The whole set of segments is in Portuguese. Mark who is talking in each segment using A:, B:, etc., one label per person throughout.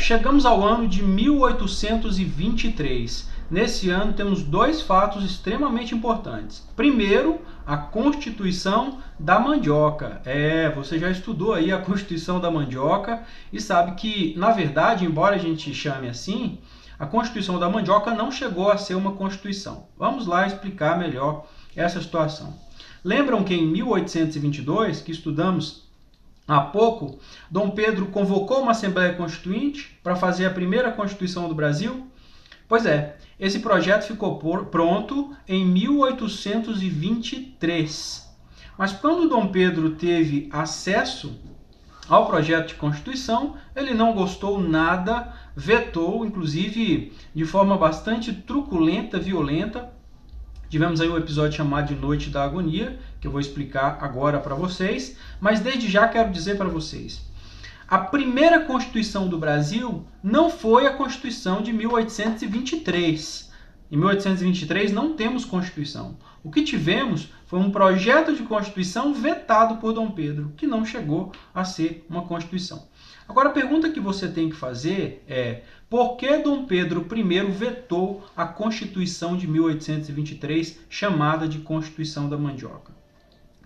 A: chegamos ao ano de 1823. Nesse ano temos dois fatos extremamente importantes. Primeiro, a Constituição da Mandioca. Você já estudou aí a Constituição da Mandioca e sabe que, na verdade, embora a gente chame assim, a Constituição da Mandioca não chegou a ser uma Constituição. Vamos lá explicar melhor essa situação. Lembram que em 1822, que estudamos há pouco, Dom Pedro convocou uma Assembleia Constituinte para fazer a primeira Constituição do Brasil? Pois é, esse projeto ficou pronto em 1823. Mas quando Dom Pedro teve acesso ao projeto de Constituição, ele não gostou nada, vetou, inclusive de forma bastante truculenta, violenta. Tivemos aí um episódio chamado de Noite da Agonia, que eu vou explicar agora para vocês, mas desde já quero dizer para vocês: a primeira Constituição do Brasil não foi a Constituição de 1823. Em 1823 não temos Constituição. O que tivemos foi um projeto de Constituição vetado por Dom Pedro, que não chegou a ser uma Constituição. Agora a pergunta que você tem que fazer é: por que Dom Pedro I vetou a Constituição de 1823, chamada de Constituição da Mandioca?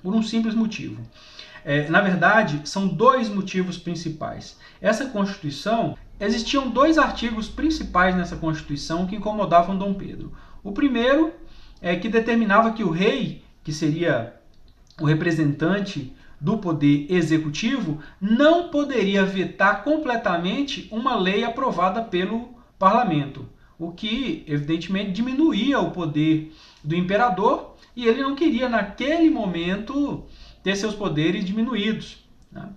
A: Por um simples motivo. Na verdade, são dois motivos principais. Essa Constituição, existiam dois artigos principais nessa Constituição que incomodavam Dom Pedro. O primeiro é que determinava que o rei, que seria o representante do poder executivo, não poderia vetar completamente uma lei aprovada pelo parlamento, o que evidentemente diminuía o poder do imperador e ele não queria naquele momento ter seus poderes diminuídos, né?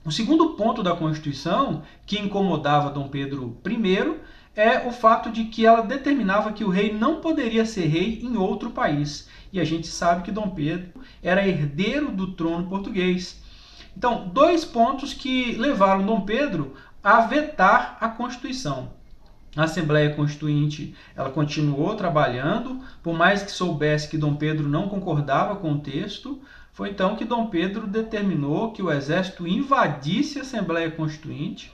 A: O segundo ponto da Constituição que incomodava Dom Pedro I é o fato de que ela determinava que o rei não poderia ser rei em outro país. E a gente sabe que Dom Pedro era herdeiro do trono português. Então, dois pontos que levaram Dom Pedro a vetar a Constituição. A Assembleia Constituinte, ela continuou trabalhando, por mais que soubesse que Dom Pedro não concordava com o texto. Foi então que Dom Pedro determinou que o exército invadisse a Assembleia Constituinte.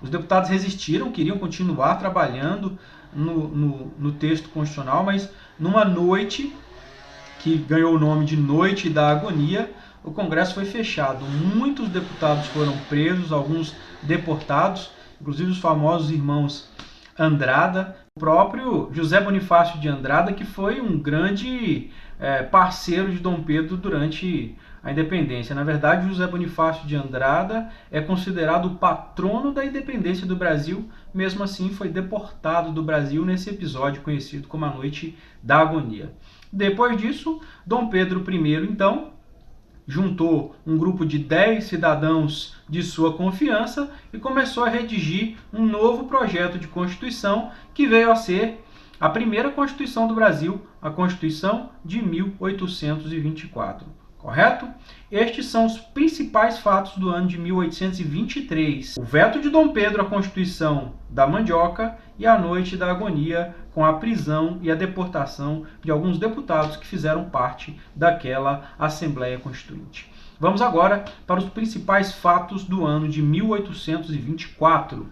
A: Os deputados resistiram, queriam continuar trabalhando no texto constitucional, mas numa noite que ganhou o nome de Noite da Agonia, o Congresso foi fechado. Muitos deputados foram presos, alguns deportados, inclusive os famosos irmãos Andrada, o próprio José Bonifácio de Andrada, que foi um grande parceiro de Dom Pedro durante a independência. Na verdade, José Bonifácio de Andrada é considerado o patrono da independência do Brasil, mesmo assim foi deportado do Brasil nesse episódio conhecido como a Noite da Agonia. Depois disso, Dom Pedro I, então, juntou um grupo de 10 cidadãos de sua confiança e começou a redigir um novo projeto de Constituição que veio a ser a primeira Constituição do Brasil, a Constituição de 1824. Correto? Estes são os principais fatos do ano de 1823. O veto de Dom Pedro à Constituição da Mandioca e a Noite da Agonia, com a prisão e a deportação de alguns deputados que fizeram parte daquela Assembleia Constituinte. Vamos agora para os principais fatos do ano de 1824.